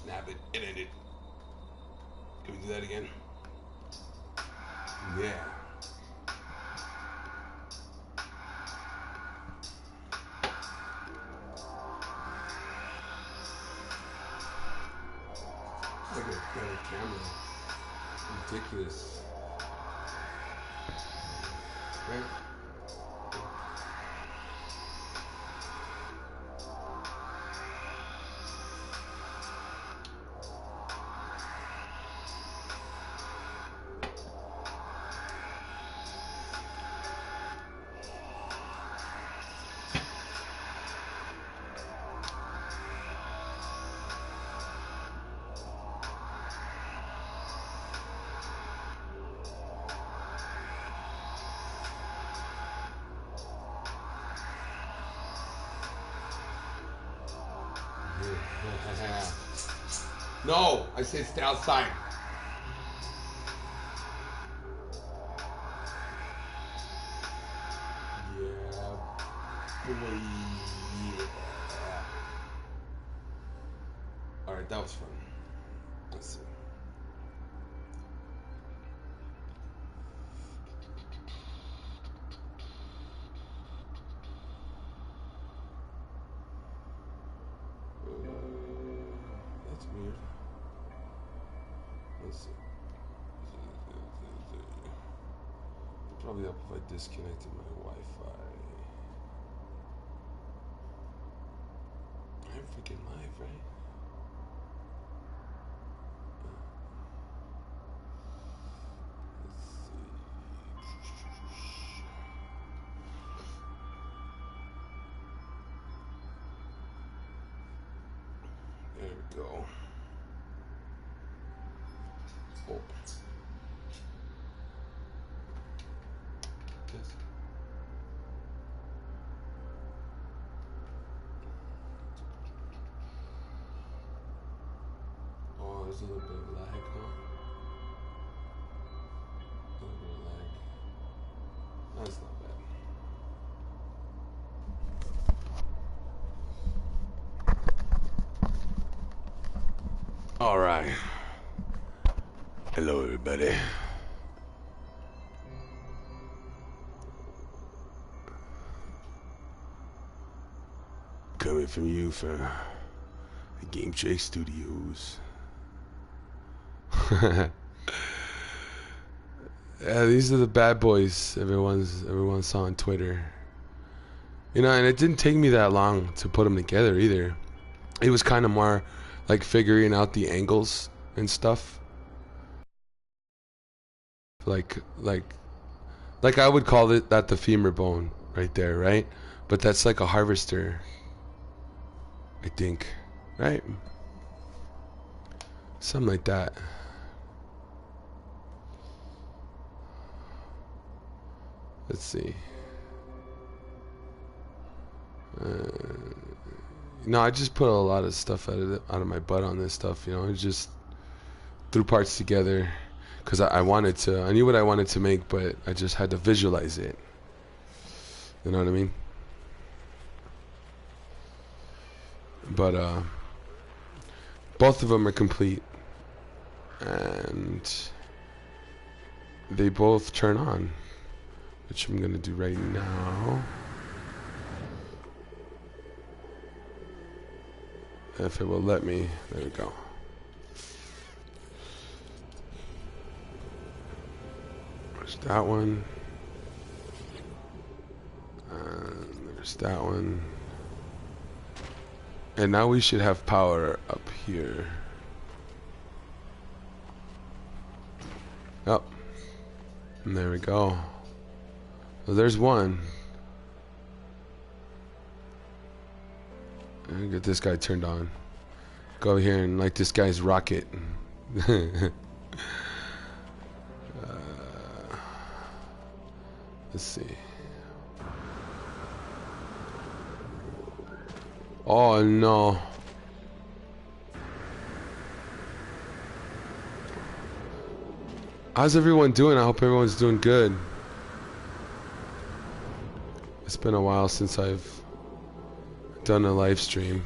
snap it. It ended. Can we do that again? Yeah. Like a better camera. Ridiculous. Right? No, I said stay outside. Yeah, boy. Yeah. All right, that was fun. Let's see. That's weird. Let's see. Probably up if I disconnected my Wi-Fi. I'm freaking live, right? Let's see. There we go. Oh. Yes. Oh, there's a little bit of lag, huh? A little bit of lag. That's not bad. All right. Hello, everybody. Coming from you for the Game Trick Studios. Yeah, these are the bad boys everyone saw on Twitter. You know, and it didn't take me that long to put them together either. It was kind of more like figuring out the angles and stuff. Like I would call that the femur bone right there, right? But that's like a harvester, I think, right? Something like that. Let's see. No, I just put a lot of stuff out of my butt on this stuff. You know, I just threw parts together because I wanted to. I knew what I wanted to make, but I just had to visualize it. You know what I mean? But both of them are complete, and they both turn on, which I'm gonna do right now. If it will let me. There we go. There's that one. And there's that one. And now we should have power up here. Oh. And there we go. So there's one. And get this guy turned on. Go over here and light this guy's rocket. Let's see. Oh no. How's everyone doing? I hope everyone's doing good. It's been a while since I've done a live stream.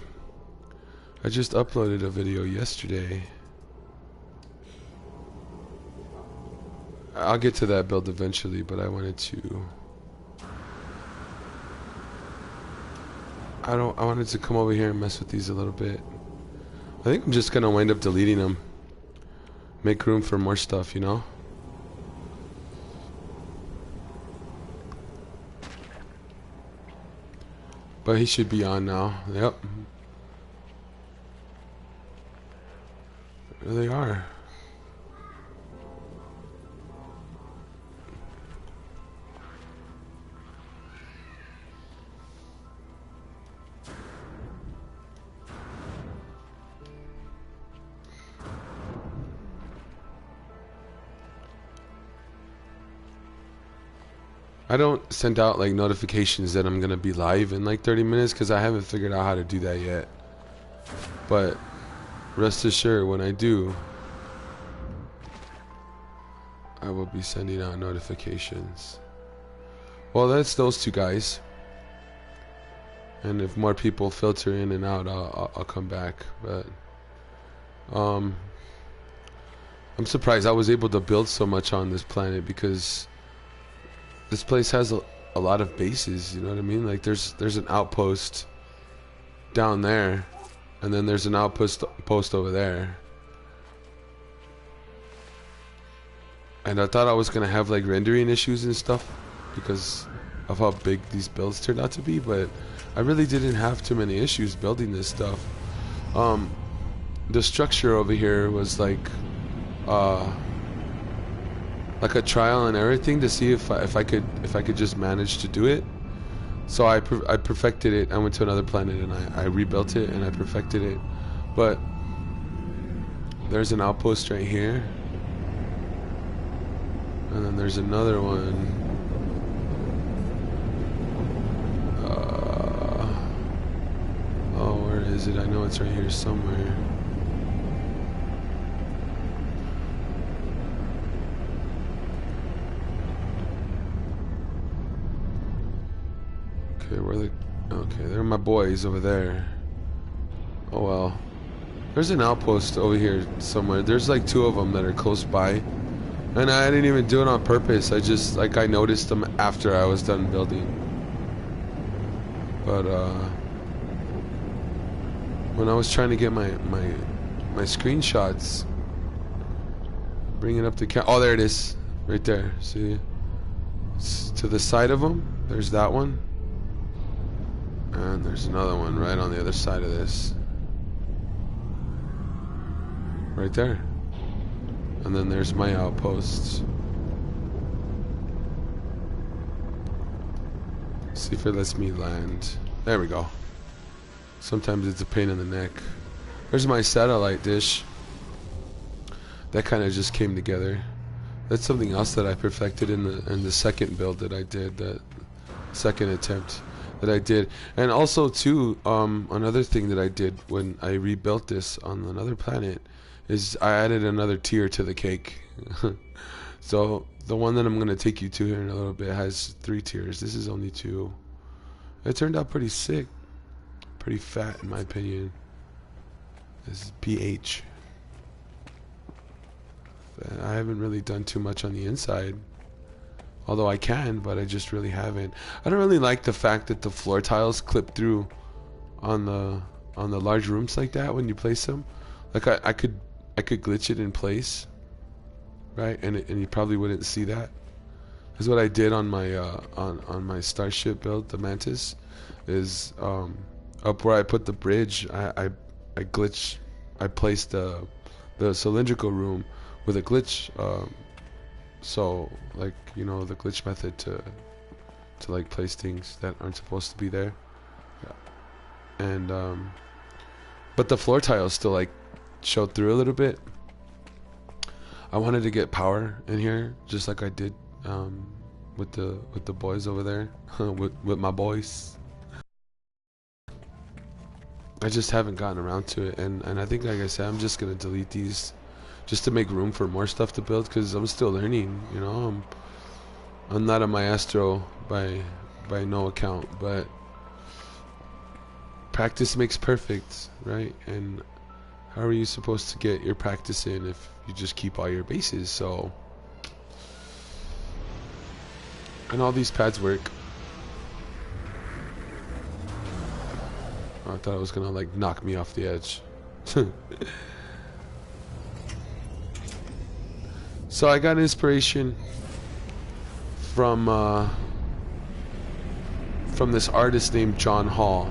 I just uploaded a video yesterday. I'll get to that build eventually, but I wanted to. I wanted to come over here and mess with these a little bit. I think I'm just gonna wind up deleting them. Make room for more stuff, you know? But he should be on now. Yep. There they are. I don't send out like notifications that I'm gonna be live in like 30 minutes because I haven't figured out how to do that yet. But rest assured, when I do, I will be sending out notifications. Well, that's those two guys. And if more people filter in and out, I'll come back. But I'm surprised I was able to build so much on this planet because this place has a lot of bases, you know what I mean? Like there's an outpost down there, and then there's an outpost over there. And I thought I was gonna have like rendering issues and stuff because of how big these builds turned out to be, but I really didn't have too many issues building this stuff. The structure over here was like a trial and error thing to see if I could just manage to do it. So I perfected it. I went to another planet and I rebuilt it and I perfected it. But there's an outpost right here, and then there's another one. Oh, where is it? I know it's right here somewhere. Okay, they're my boys over there. Oh well. There's an outpost over here somewhere. There's like two of them that are close by. And I didn't even do it on purpose. I just, like, I noticed them after I was done building. But, when I was trying to get my screenshots, bring it up to oh, there it is. Right there. See? It's to the side of them. There's that one. And there's another one right on the other side of this. Right there. And then there's my outposts. See if it lets me land. There we go. Sometimes it's a pain in the neck. There's my satellite dish. That kind of just came together. That's something else that I perfected in the second build that I did, that second attempt that I did. And also too, another thing that I did when I rebuilt this on another planet is I added another tier to the cake. So the one that I'm going to take you to here in a little bit has 3 tiers. This is only 2. It turned out pretty sick. Pretty fat in my opinion. This is PH. I haven't really done too much on the inside. Although I can, but I just really haven't. I don't really like the fact that the floor tiles clip through on the large rooms like that when you place them. Like I could glitch it in place, right? And you probably wouldn't see that. That's what I did on my on my starship build, the Mantis, is up where I put the bridge. I placed the cylindrical room with a glitch. So, like, you know, the glitch method to like place things that aren't supposed to be there. Yeah. And but the floor tiles still like showed through a little bit. I wanted to get power in here just like I did with the boys over there with my boys. I just haven't gotten around to it, and I think, like I said, I'm just gonna delete these just to make room for more stuff to build, because I'm still learning, you know. I'm not a maestro by no account, but practice makes perfect, right? And how are you supposed to get your practice in if you just keep all your bases? So, and all these pads work. I thought it was gonna like knock me off the edge. So I got inspiration from this artist named John Hall,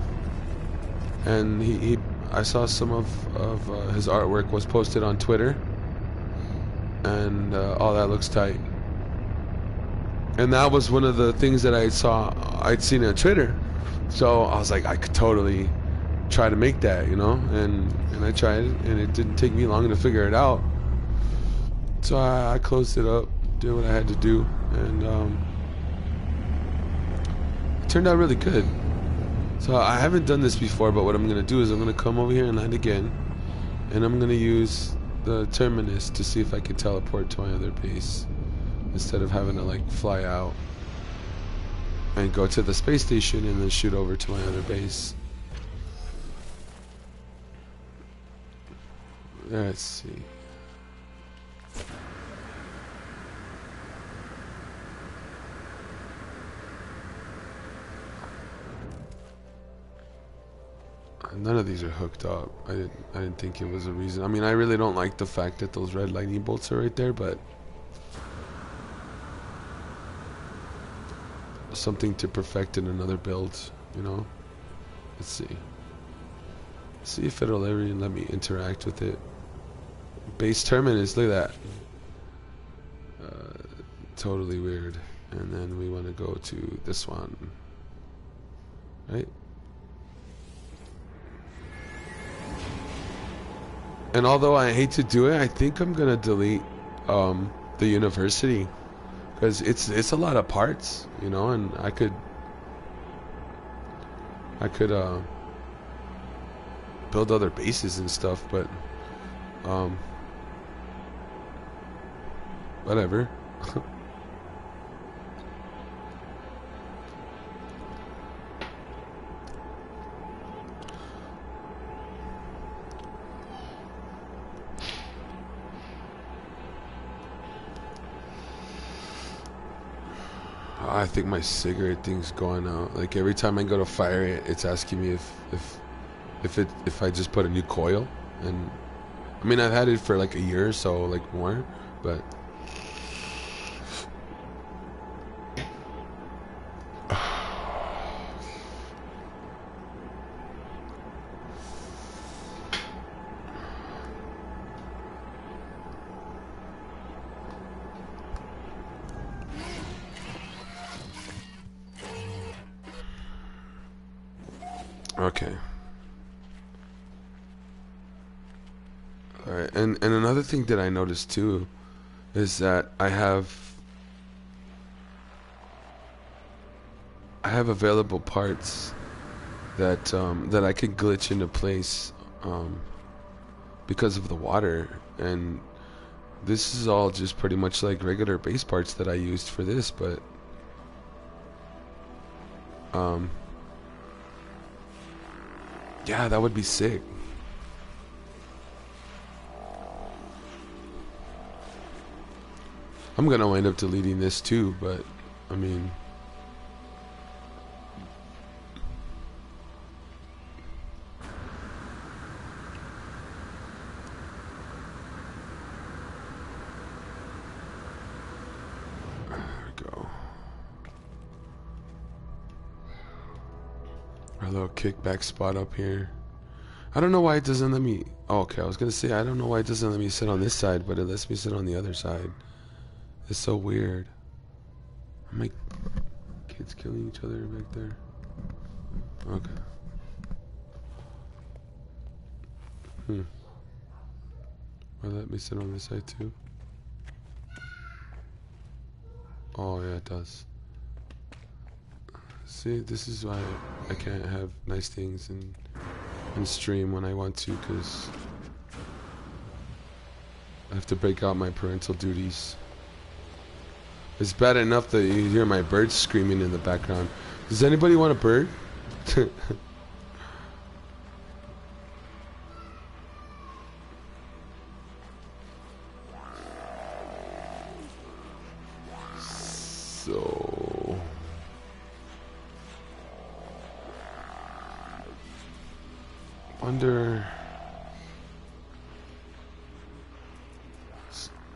and I saw some of his artwork was posted on Twitter, and all that looks tight. And that was one of the things that I'd seen on Twitter, so I was like, I could totally try to make that, you know, and I tried it, and it didn't take me long to figure it out. So I closed it up, did what I had to do, and it turned out really good. So I haven't done this before, but what I'm going to do is I'm going to come over here and land again, and I'm going to use the terminus to see if I can teleport to my other base instead of having to like fly out and go to the space station and then shoot over to my other base. Let's see. None of these are hooked up. I didn't think it was a reason. I mean, I really don't like the fact that those red lightning bolts are right there, but something to perfect in another build, you know. Let's see. See if it'll ever let me interact with it. Base terminus, look at that. Totally weird. And then we want to go to this one, right? And although I hate to do it, I think I'm gonna delete the university, because it's a lot of parts, you know, and I could build other bases and stuff, but whatever. I think my cigarette thing's going out. Like every time I go to fire it, it's asking me if I just put a new coil. And I mean, I've had it for like a year or so, like more, but okay. Alright, and another thing that I noticed too is that I have available parts that that I could glitch into place because of the water, and this is all just pretty much like regular base parts that I used for this, but yeah, that would be sick. I'm gonna wind up deleting this too, but I mean, there we go. Our little kickback spot up here. I don't know why it doesn't let me. Oh, okay, I was gonna say I don't know why it doesn't let me sit on this side, but it lets me sit on the other side. It's so weird. Are my kids killing each other back there? Okay. Why let me sit on this side too? Oh yeah, it does. See, this is why I can't have nice things and stream when I want to, because I have to break out my parental duties. It's bad enough that you hear my birds screaming in the background. Does anybody want a bird? So wonder.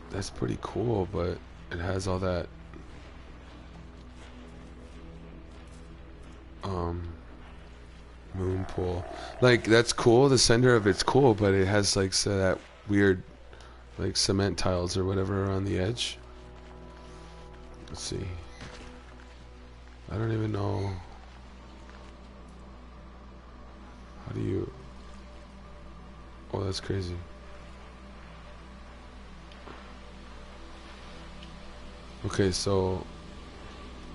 That's pretty cool, but it has all that moon pool. Like, that's cool, the center of it's cool, but it has like that weird like cement tiles or whatever on the edge. Let's see. I don't even know. How do you... Oh, that's crazy. Okay, so...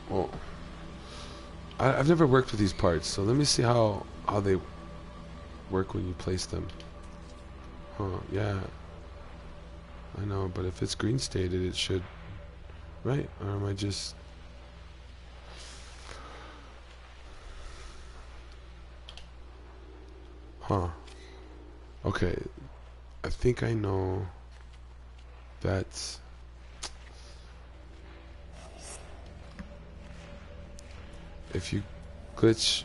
Well, I've never worked with these parts, so let me see how they work when you place them. Huh, yeah. I know, but if it's green stated, it should... Right? Or am I just... Huh. Okay. I think I know that's... If you glitch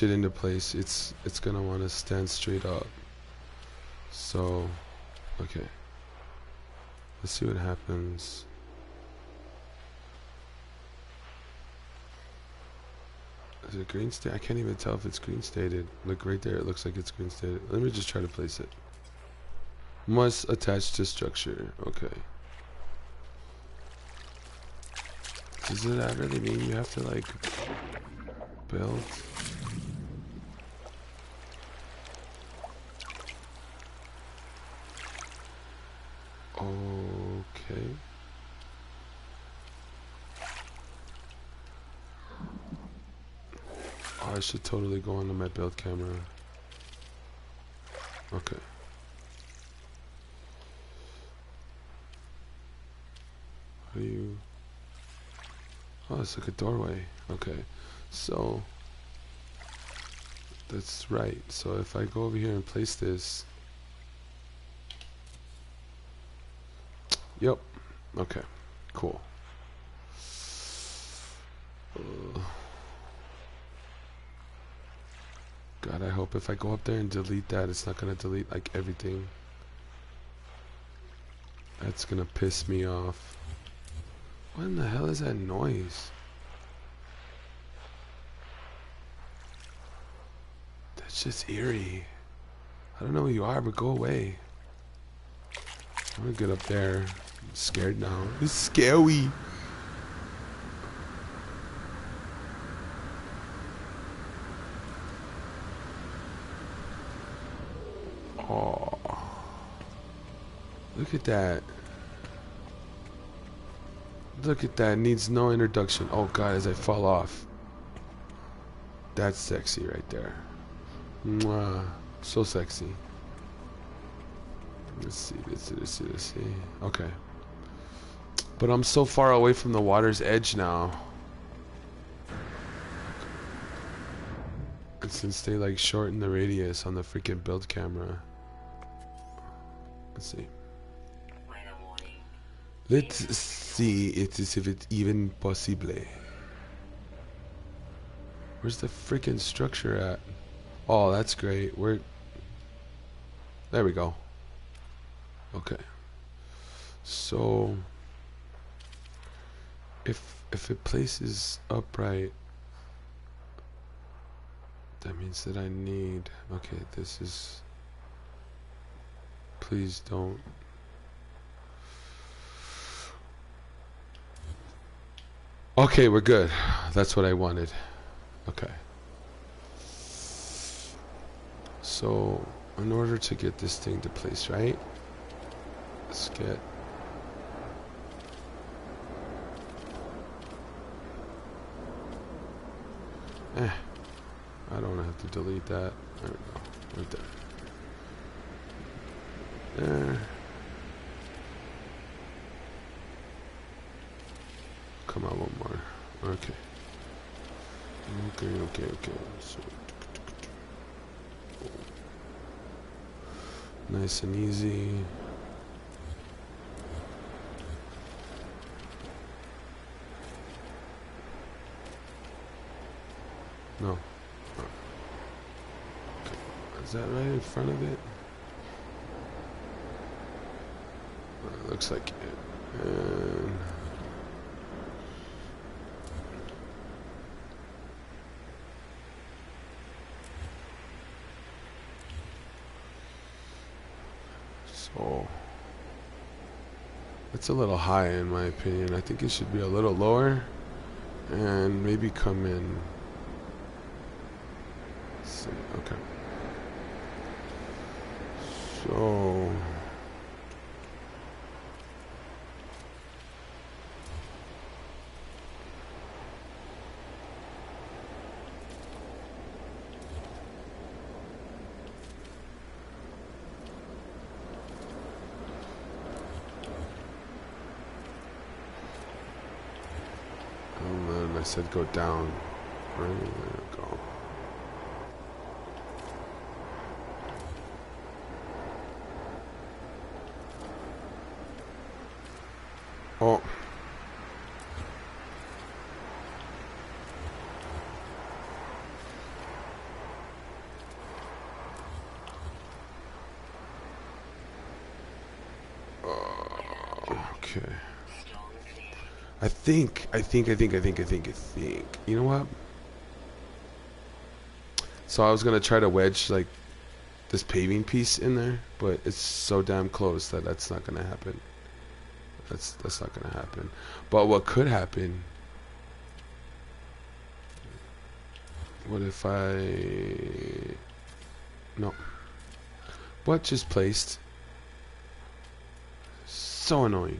it into place, it's gonna want to stand straight up. So, okay. Let's see what happens. Is it green state? I can't even tell if it's green stated. Look right there, it looks like it's green stated. Let me just try to place it. Must attach to structure. Okay. Does that really mean you have to like build? Okay. Oh, I should totally go onto my build camera. Okay. How do you... Oh, it's like a doorway. Okay. So... That's right. So if I go over here and place this... Yep. Okay. Cool. God, I hope if I go up there and delete that, it's not gonna delete like everything. That's gonna piss me off. What in the hell is that noise? That's just eerie. I don't know who you are, but go away. I'm gonna get up there. I'm scared now. It's scary. Oh, look at that. Look at that. Needs no introduction. Oh god, as I fall off. That's sexy right there. Mwah. So sexy. Let's see, let's see. Okay. But I'm so far away from the water's edge now. And since they like shorten the radius on the freaking build camera. Let's see. Let's see it is if it's even possible. Where's the freaking structure at? Oh, that's great. There we go. Okay. So if it places upright, that means that I need... Okay, this is... Please don't... Okay, we're good. That's what I wanted. Okay. So, in order to get this thing to place right, let's get... I don't have to delete that. There we go. Right there. There. Come on, one more. Okay. Okay. So, nice and easy. No. Is that right in front of it? Looks like it. And so it's a little high in my opinion. I think it should be a little lower and maybe come in. Let's see. Okay. So and then I said go down. Right, there we go. Oh. Okay. I think. You know what? So I was gonna try to wedge like this paving piece in there, but it's so damn close that that's not gonna happen. That's not gonna happen. But what could happen? What if I? No. What just placed? So annoying.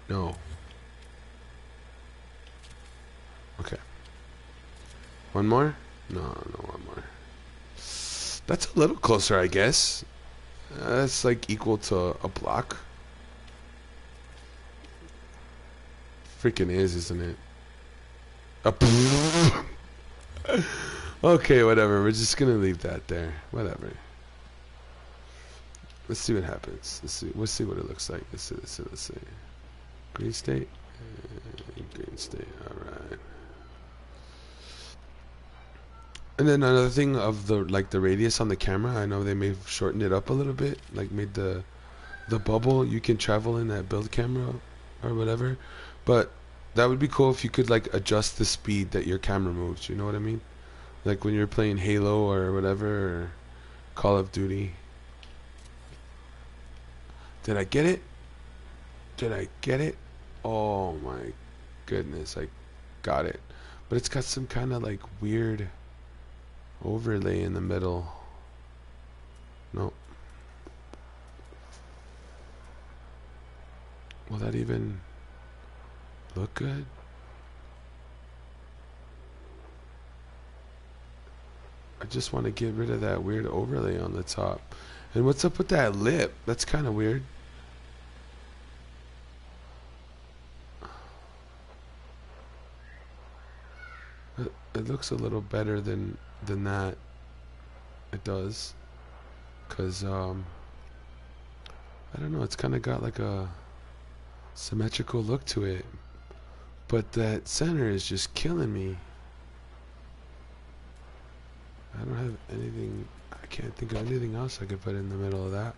No. Okay. One more? No, one more. That's a little closer, I guess. That's like equal to a block. Freaking is, isn't it? Okay, whatever. We're just gonna leave that there. Whatever. Let's see what happens. Let's see what it looks like. Let's see. Green state. Green state. All right. And then another thing of the the radius on the camera. I know they may have shortened it up a little bit, like made the bubble you can travel in that build camera or whatever. But that would be cool if you could like adjust the speed that your camera moves. You know what I mean? Like when you're playing Halo or whatever, or Call of Duty. Did I get it? Did I get it? Oh my goodness, I got it. But it's got some kind of like weird overlay in the middle. Nope. Will that even look good? I just want to get rid of that weird overlay on the top. And what's up with that lip? That's kind of weird. It looks a little better than that. It does. Cause I don't know, it's kind of got like a symmetrical look to it. But that center is just killing me. I don't have anything. I can't think of anything else I could put in the middle of that.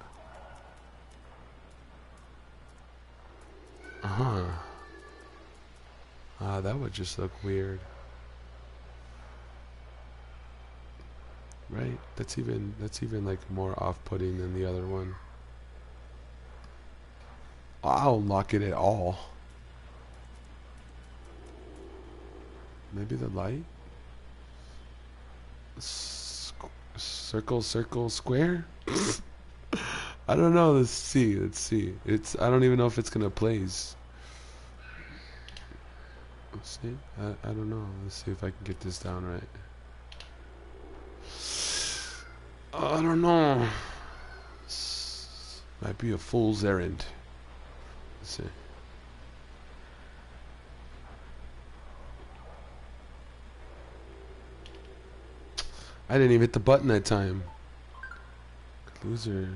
That would just look weird. Right? That's even like more off-putting than the other one. I'll lock it at all. Maybe the light? Circle, square? I don't know. Let's see. I don't even know if it's gonna blaze. Let's see. I don't know. Let's see if I can get this down right. I don't know. Might be a fool's errand. Let's see. I didn't even hit the button that time. Loser.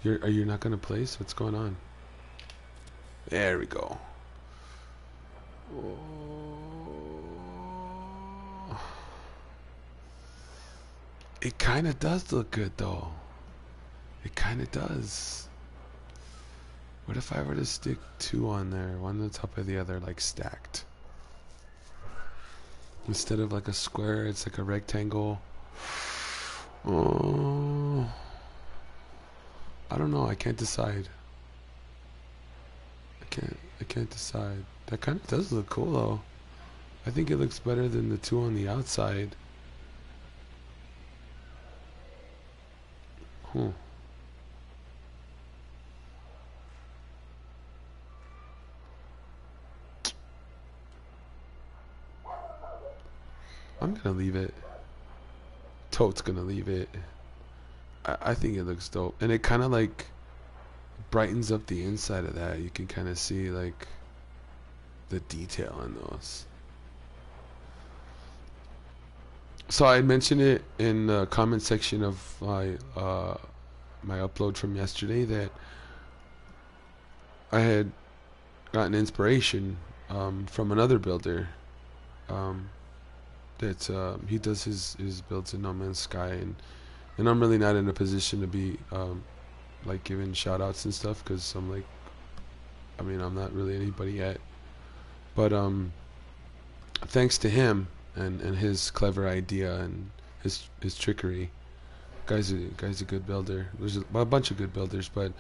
Are you not gonna place? What's going on? There we go. It kind of does look good though. It kind of does. What if I were to stick two on there, one on top of the other, like stacked? Instead of like a square, it's like a rectangle. Oh, I don't know. I can't decide. I can't decide. That kind of does look cool though. I think it looks better than the two on the outside. Huh. I'm gonna leave it. Tote's gonna leave it. I think it looks dope, and it kind of like brightens up the inside of that. You can kind of see like the detail in those. So I mentioned it in the comment section of my upload from yesterday that I had gotten inspiration from another builder. That he does his builds in No Man's Sky, and I'm really not in a position to be like giving shout outs and stuff, because I'm like, I mean, I'm not really anybody yet, but thanks to him and his clever idea and his trickery, guy's a good builder. There's a bunch of good builders, but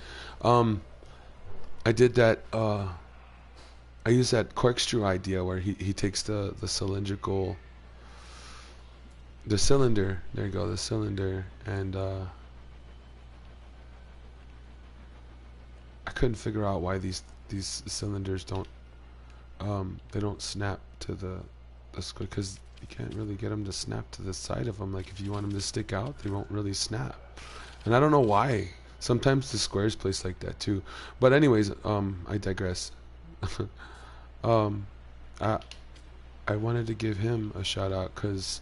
I did that I used that corkscrew idea where he takes the cylindrical, the cylinder, there you go, the cylinder, and I couldn't figure out why these cylinders don't they don't snap to the square, because you can't really get them to snap to the side of them. Like if you want them to stick out, they won't really snap, and I don't know why. Sometimes the squares place like that too, but anyways, I digress. I wanted to give him a shout out because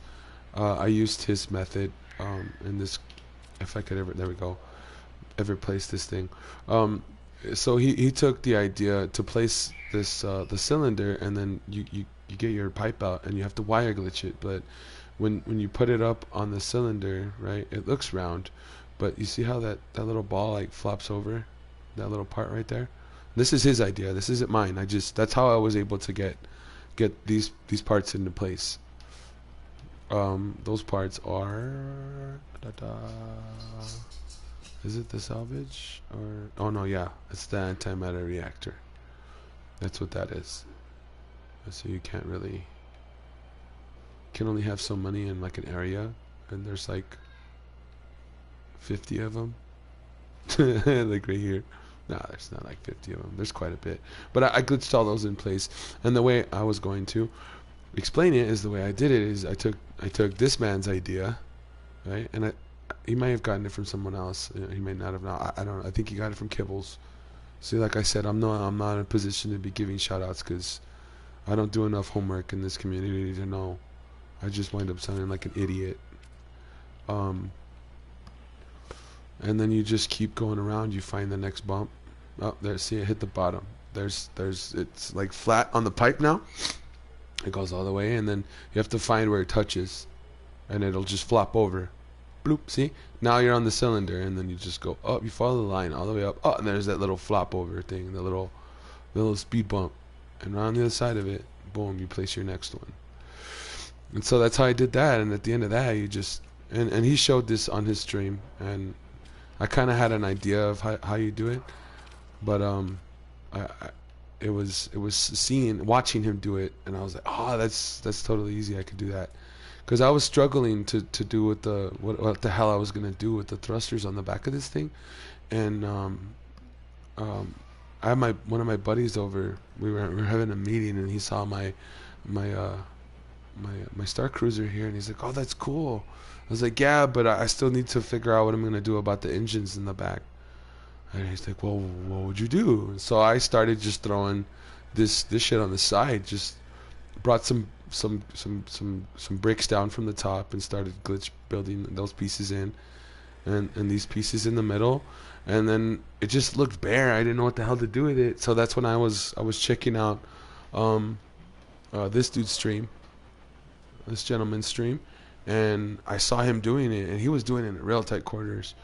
I used his method in this. If I could ever, there we go, ever place this thing. So he took the idea to place this the cylinder, and then you get your pipe out and you have to wire glitch it. But when you put it up on the cylinder, right, it looks round, but you see how that little ball like flops over, that little part right there. This is his idea. This isn't mine. That's how I was able to get these parts into place. Those parts are is it the salvage, or oh no, yeah, it's the antimatter reactor. That's what that is. So you can't really, can only have so many in like an area, and there's like 50 of them. Like right here. No, there's not like 50 of them. There's quite a bit. But I glitched all those in place. And the way I was going to explain it is the way I did it is I took this man's idea, right? And he may have gotten it from someone else. He may not have. I don't know. I think he got it from Kibbles. See, like I said, I'm not in a position to be giving shout outs because I don't do enough homework in this community to know. I just wind up sounding like an idiot. And then you just keep going around. You find the next bump. Oh, there. See, it hit the bottom. It's like flat on the pipe now. It goes all the way, and then you have to find where it touches, and it'll just flop over. Bloop. See? Now you're on the cylinder, and then you just go up. You follow the line all the way up. Oh, and there's that little flop over thing, the little speed bump, and right on the other side of it, boom, you place your next one. And so that's how I did that. And at the end of that, you just and he showed this on his stream, and I kind of had an idea of how you do it, but it was watching him do it, and I was like, oh, that's totally easy. I could do that, because I was struggling to do what the hell I was gonna do with the thrusters on the back of this thing, and I had one of my buddies over. We were having a meeting, and he saw my Star Cruiser here, and he's like, oh, that's cool. I was like, yeah, but I still need to figure out what I'm gonna do about the engines in the back. And he's like, well, what would you do? So I started just throwing this shit on the side. Just brought some bricks down from the top and started glitch building those pieces in, and these pieces in the middle, and then it just looked bare. I didn't know what the hell to do with it. So that's when I was checking out this dude's stream, this gentleman's stream, and I saw him doing it, and he was doing it in real tight quarters.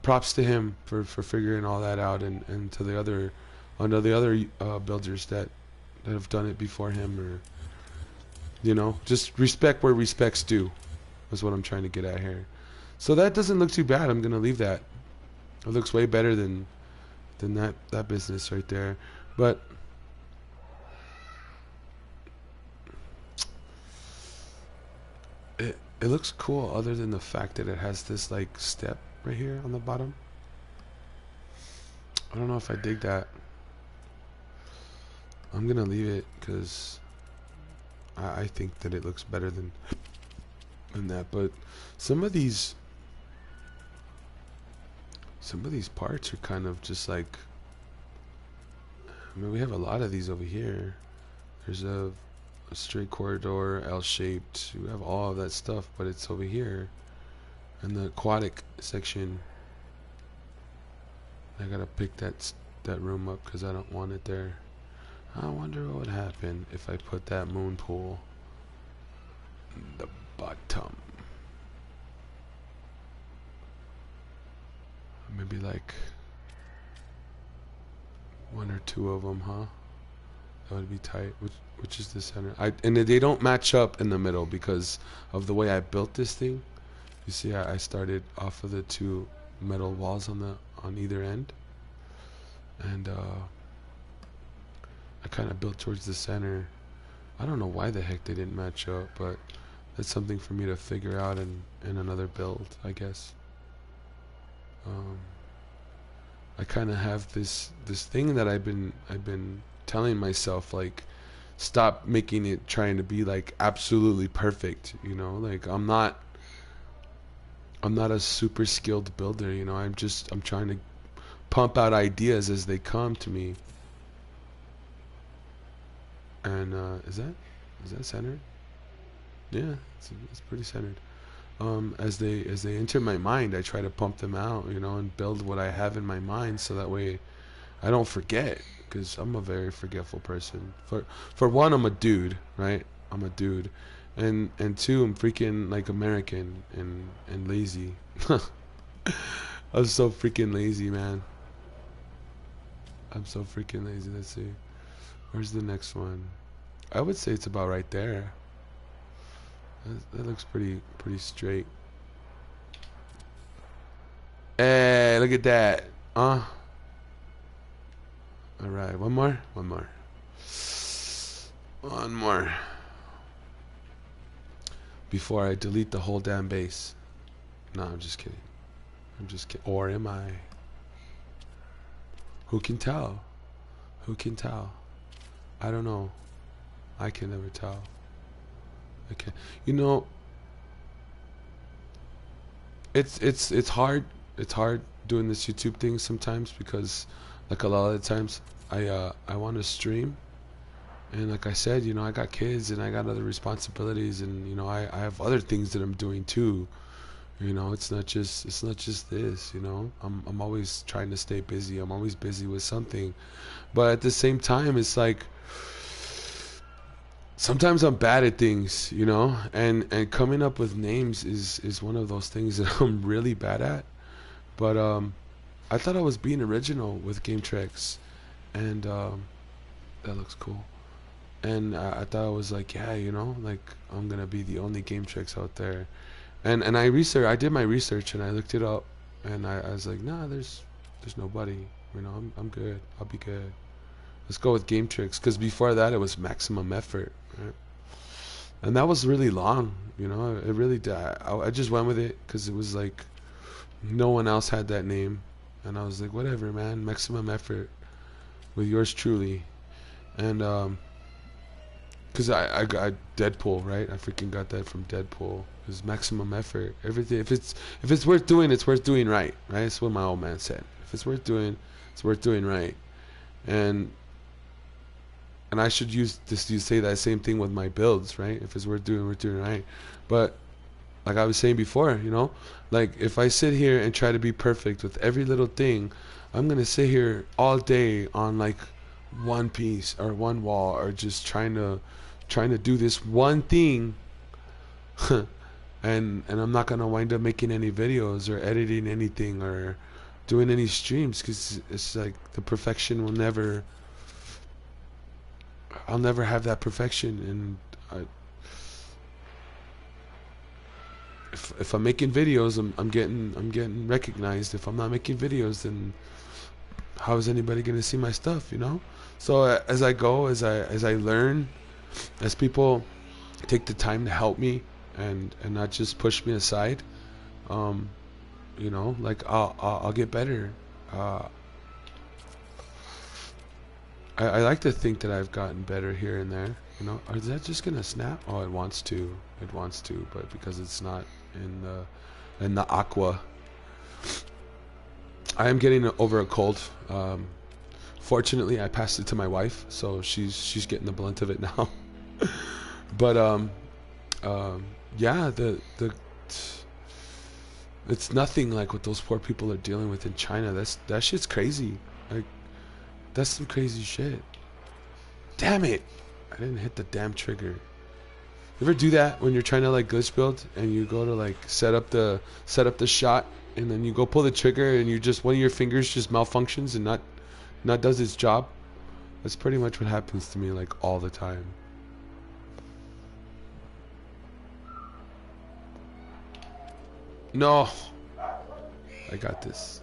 Props to him for figuring all that out, and to the other builders that have done it before him, or just respect where respect's due, is what I'm trying to get at here. So that doesn't look too bad. I'm gonna leave that. It looks way better than that business right there, but it looks cool, other than the fact that it has this like step right here on the bottom. I don't know if I dig that. I'm gonna leave it because I think that it looks better than that. But some of these parts are kind of just like, I mean, we have a lot of these over here. There's a straight corridor, L-shaped. We have all of that stuff, but it's over here in the aquatic section. I gotta pick that room up because I don't want it there. I wonder what would happen if I put that moon pool in the bottom. Maybe like 1 or 2 of them, huh? That would be tight. Which is the center. And they don't match up in the middle because of the way I built this thing. You see, I started off of the 2 metal walls on either end, and I kind of built towards the center. I don't know why the heck they didn't match up, but that's something for me to figure out in another build, I guess. I kind of have this thing that I've been telling myself, like, stop making it trying to be like absolutely perfect, like I'm not a super skilled builder, I'm trying to pump out ideas as they come to me. And is that centered? Yeah, it's pretty centered. As they enter my mind, I try to pump them out, and build what I have in my mind, so that way I don't forget, because I'm a very forgetful person. For one, I'm a dude, right? I'm a dude, and 2, I'm freaking like American and lazy. I'm so freaking lazy, man. I'm so freaking lazy. Let's see, where's the next one? I would say it's about right there. That looks pretty straight. Hey, look at that. Alright, one more. Before I delete the whole damn base. No, I'm just kidding. Or am I? Who can tell? I don't know. I can never tell. Okay, it's hard doing this YouTube thing sometimes, because like a lot of the times I want to stream, and like I said, I got kids and I got other responsibilities, and I have other things that I'm doing too. It's not just this. I'm always trying to stay busy. I'm always busy with something, but at the same time, it's like, sometimes I'm bad at things, and coming up with names is one of those things that I'm really bad at. But I thought I was being original with Game Tricks, and that looks cool. And I thought I was like, yeah, like I'm gonna be the only Game Tricks out there. And I did my research, and I looked it up, and I was like, nah, there's nobody. I'm good. I'll be good. Let's go with Game Tricks, because before that it was Maximum Effort, right? And that was really long, it really did. I just went with it because it was like no one else had that name, and I was like, whatever, man, Maximum Effort with yours truly. And because I got Deadpool, right? I freaking got that from Deadpool. It's Maximum Effort. Everything, if it's worth doing, it's worth doing right? That's what my old man said. If it's worth doing, it's worth doing right. And I should say that same thing with my builds, right? If it's worth doing, we're doing it right. But like I was saying before, like if I sit here and try to be perfect with every little thing, I'm gonna sit here all day on like one piece or one wall, or just trying to trying to do this one thing, and I'm not gonna wind up making any videos or editing anything or doing any streams, because it's like the perfection will never. I'll never have that perfection, and if I'm making videos, I'm getting recognized. If I'm not making videos, then how is anybody gonna see my stuff? You know. So as I go, as I learn, as people take the time to help me and not just push me aside, you know, like I'll get better. I like to think that I've gotten better here and there. You know, is that just gonna snap? Oh, it wants to. It wants to, but because it's not in the aqua. I am getting over a cold. Fortunately, I passed it to my wife, so she's getting the blunt of it now. But yeah, it's nothing like what those poor people are dealing with in China. That shit's crazy. Like, that's some crazy shit. Damn it! I didn't hit the damn trigger. You ever do that when you're trying to like glitch build and you go to like set up the shot, and then you go pull the trigger and you just, one of your fingers just malfunctions and not does its job? That's pretty much what happens to me like all the time. No, I got this.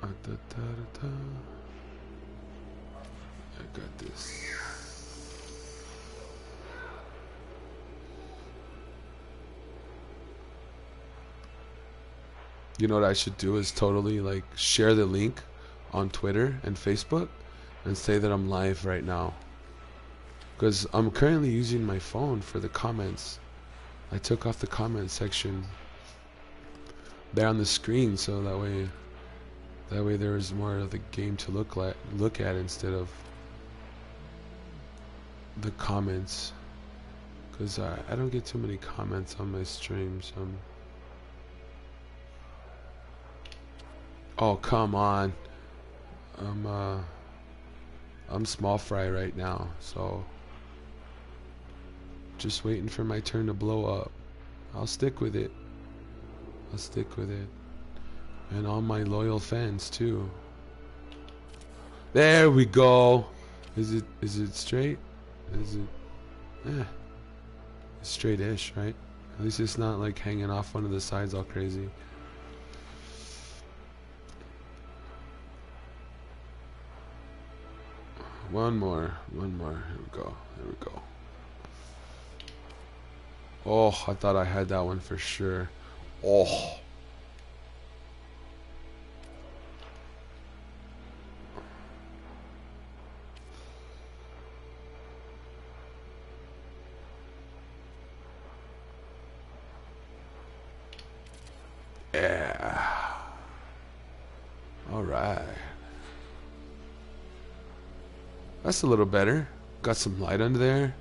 I got this. You know what I should do is totally like share the link on Twitter and Facebook and say that I'm live right now, because I'm currently using my phone for the comments. I took off the comment section there on the screen, so that way there is more of the game to look at instead of the comments, because I don't get too many comments on my streams. Oh, come on. I'm small fry right now, so just waiting for my turn to blow up. I'll stick with it. And all my loyal fans too. There we go. Is it straight? Is it it's straight-ish, right? At least it's not like hanging off one of the sides all crazy. One more. Here we go. Oh, I thought I had that one for sure. Oh. Yeah. All right. That's a little better. Got some light under there.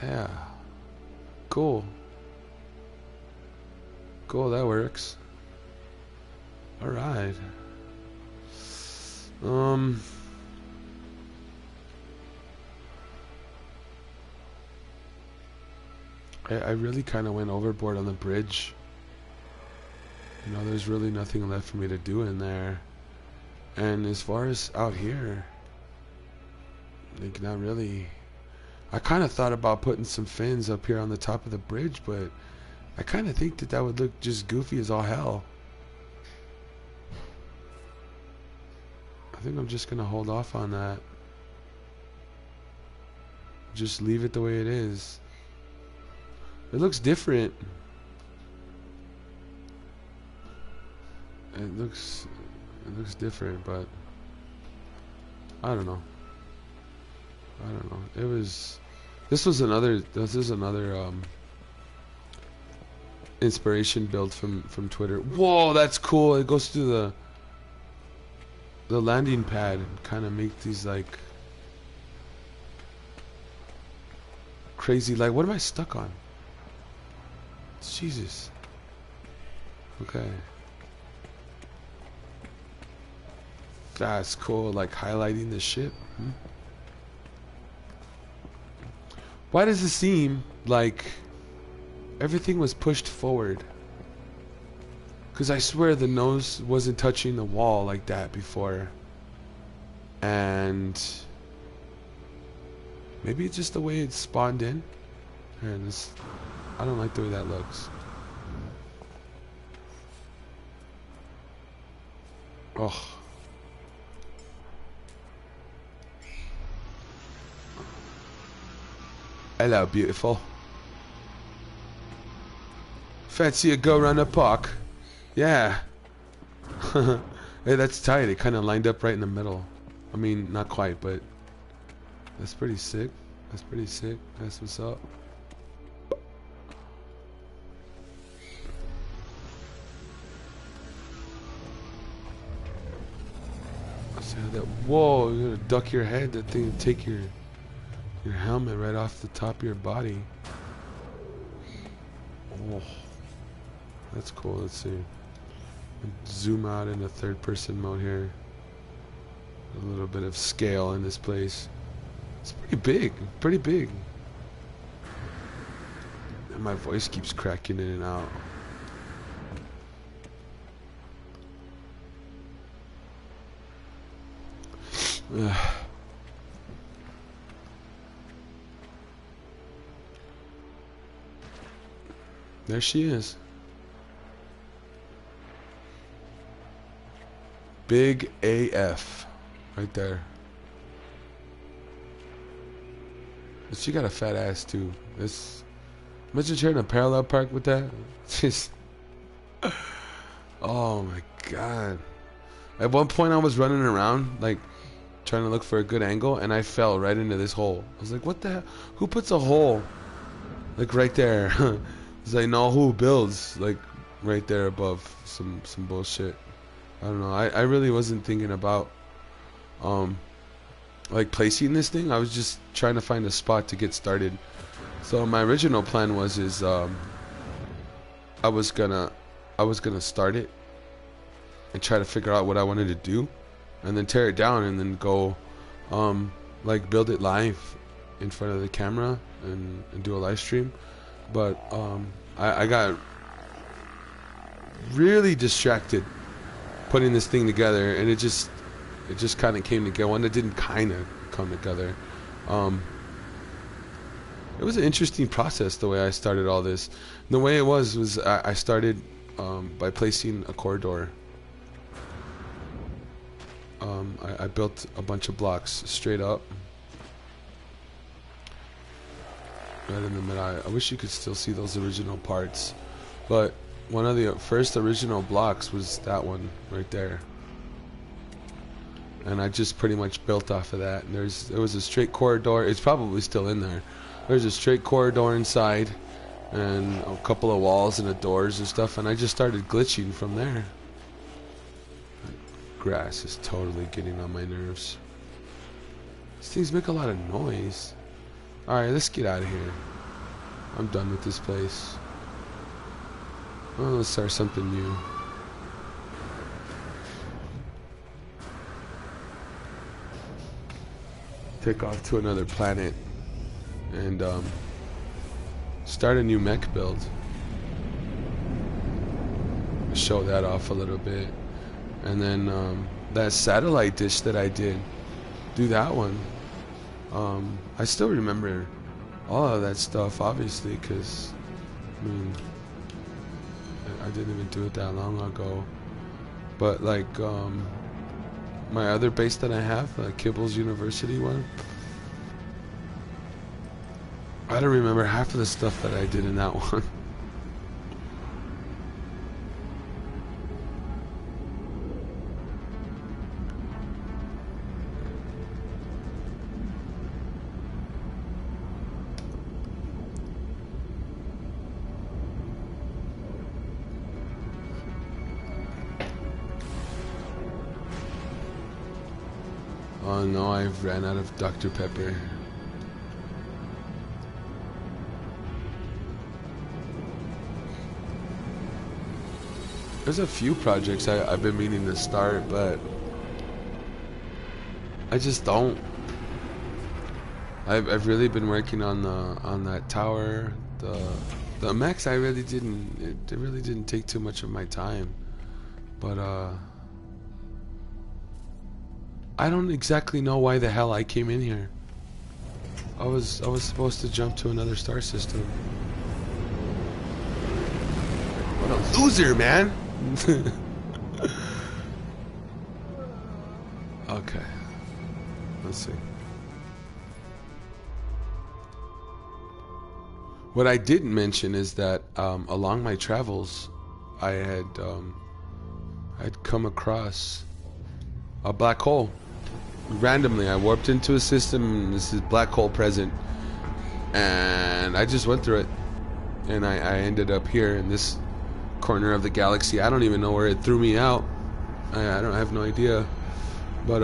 Yeah. Cool. Cool, that works. All right. I really kind of went overboard on the bridge. You know, there's really nothing left for me to do in there. And as far as out here, like, not really. I kind of thought about putting some fins up here on the top of the bridge, but I kind of think that would look just goofy as all hell. I think I'm just gonna hold off on that. Just leave it the way it is. It looks different. It looks different, but I don't know. This is another inspiration build from Twitter. Whoa, that's cool. It goes through the landing pad and kind of make these like crazy, like, what am I stuck on? Jesus. Okay. That's cool, like highlighting the ship. Why does it seem like everything was pushed forward? Because I swear the nose wasn't touching the wall like that before. And maybe it's just the way it spawned in. And I don't like the way that looks. Oh. Hello, beautiful. Fancy a go around the park? Yeah. Hey, that's tight. It kind of lined up right in the middle. I mean, not quite, but that's pretty sick. That's pretty sick. That's what's up. Whoa, you're gonna duck your head. That thing will take your helmet right off the top of your body. Oh, that's cool. Let's see. Zoom out in a third-person mode here. A little bit of scale in this place. It's pretty big. Pretty big. And my voice keeps cracking in and out. There she is. Big AF. Right there. But she got a fat ass too. Imagine sharing a parallel park with that. Just oh my god. At one point I was running around like trying to look for a good angle and I fell right into this hole. I was like, what the hell? Who puts a hole like right there? It's like, no, who builds like right there above some bullshit. I don't know. I really wasn't thinking about like placing this thing. I was just trying to find a spot to get started. So my original plan was I was gonna start it and try to figure out what I wanted to do and then tear it down and then go like build it live in front of the camera and do a live stream. But I got really distracted putting this thing together, and it just kind of came together. One that didn't kind of come together. It was an interesting process the way I started all this. The way it was I started by placing a corridor. I built a bunch of blocks straight up, right in the middle. I wish you could still see those original parts, but one of the first original blocks was that one right there, and I just pretty much built off of that. And there was a straight corridor. It's probably still in there. There's a straight corridor inside, and a couple of walls and the doors and stuff. And I just started glitching from there. Grass is totally getting on my nerves. These things make a lot of noise. Alright, let's get out of here. I'm done with this place. Well, let's start something new. Take off to another planet and start a new mech build. Show that off a little bit. And then that satellite dish that I did, do that one. I still remember all of that stuff, obviously, because I mean, I didn't even do it that long ago. But like my other base that I have, the Kibbles University one, I don't remember half of the stuff that I did in that one. Oh no, I've ran out of Dr. Pepper. There's a few projects I've been meaning to start, but I just don't. I've really been working on that tower. The mechs it really didn't take too much of my time. But I don't exactly know why the hell I came in here. I was supposed to jump to another star system. What a loser, man. Okay. Let's see. What I didn't mention is that along my travels, I had come across a black hole. Randomly, I warped into a system, and this is black hole present, and I just went through it, and I ended up here in this corner of the galaxy. I don't even know where it threw me out. I have no idea, but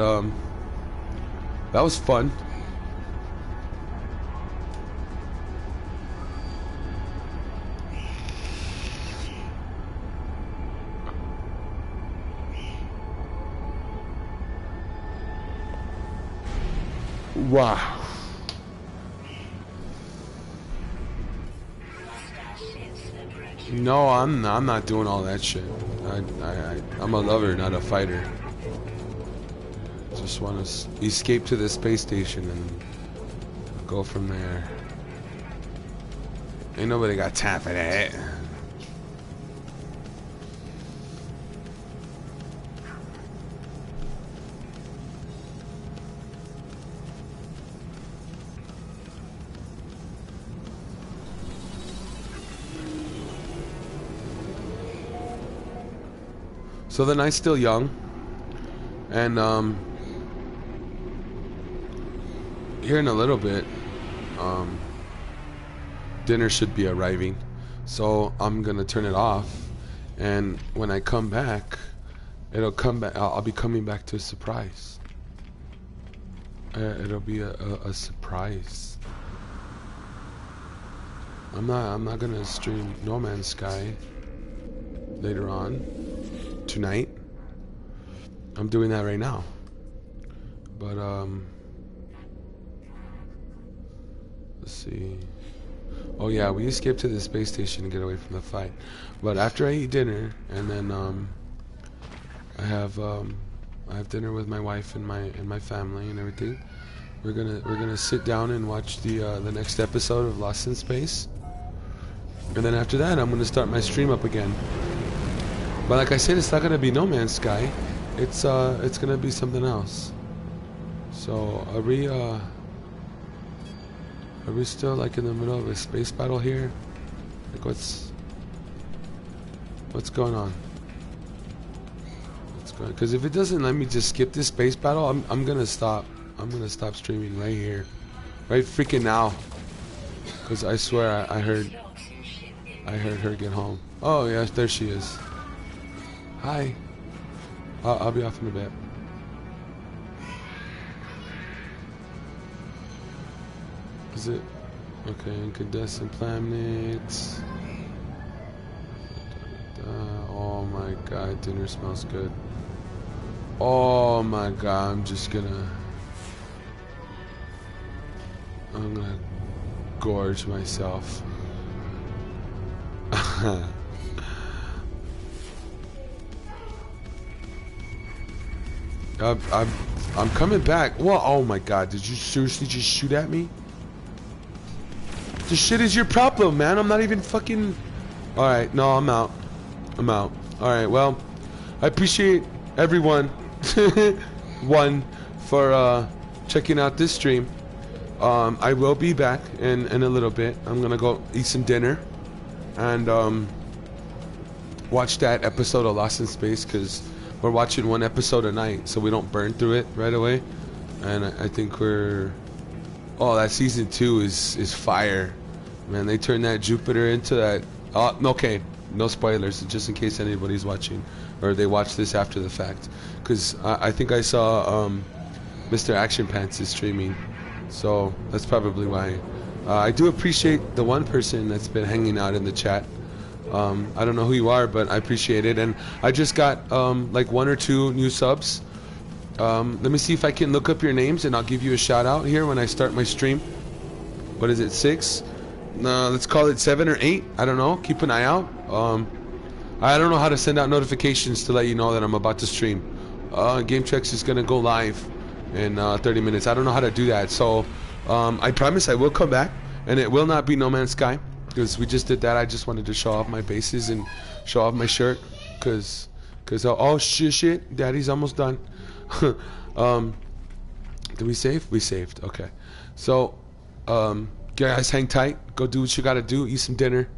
that was fun. Wow. No, I'm not doing all that shit. I'm a lover, not a fighter. Just want to escape to the space station and go from there. Ain't nobody got time for that. So the night's still young, and here in a little bit, dinner should be arriving. So I'm gonna turn it off, and when I come back, it'll come back. I'll be coming back to a surprise. It'll be a surprise. I'm not gonna stream No Man's Sky later on tonight. I'm doing that right now. But let's see. Oh yeah, we escaped to the space station to get away from the fight. But after I eat dinner, and then I have dinner with my wife and my family and everything. We're gonna sit down and watch the next episode of Lost in Space. And then after that, I'm gonna start my stream up again. But like I said, it's not gonna be No Man's Sky. It's gonna be something else. So are we still like in the middle of a space battle here? Like what's going on? What's going? Because if it doesn't let me just skip this space battle, I'm gonna stop. I'm gonna stop streaming right here, right freaking now. Because I swear I heard her get home. Oh yeah, there she is. Hi. I'll be off in a bit. Is it? Okay, incandescent planets. Oh my god, dinner smells good. Oh my god, I'm gonna gorge myself. I'm coming back. Well, oh my god, did you seriously just shoot at me? This shit is your problem, man. I'm not even fucking... Alright, no, I'm out. I'm out. Alright, well, I appreciate everyone for checking out this stream. I will be back in a little bit. I'm gonna go eat some dinner and watch that episode of Lost in Space, because we're watching one episode a night so we don't burn through it right away. And I think we're... Oh, that season 2 is fire. Man, they turned that Jupiter into that... Oh, okay, no spoilers, just in case anybody's watching, or they watch this after the fact. Because I think I saw Mr. Action Pants is streaming, so that's probably why. I do appreciate the one person that's been hanging out in the chat. I don't know who you are, but I appreciate it. And I just got like 1 or 2 new subs. Let me see if I can look up your names, and I'll give you a shout out here when I start my stream. What is it, 6? Let's call it 7 or 8. I don't know. Keep an eye out. I don't know how to send out notifications to let you know that I'm about to stream. GameTrex is gonna go live in 30 minutes. I don't know how to do that, so I promise I will come back, and it will not be No Man's Sky, because we just did that. I just wanted to show off my bases and show off my shirt, cause oh shit, Daddy's almost done. Did we save? We saved. Okay, so guys, hang tight. Go do what you gotta do. Eat some dinner.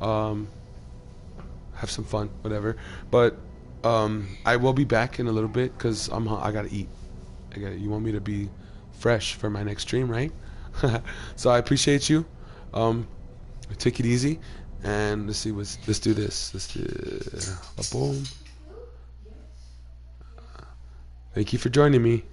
Have some fun, whatever. But I will be back in a little bit because I gotta eat. You want me to be fresh for my next stream, right? So I appreciate you. Take it easy, and let's do this. Let's do boom. Thank you for joining me.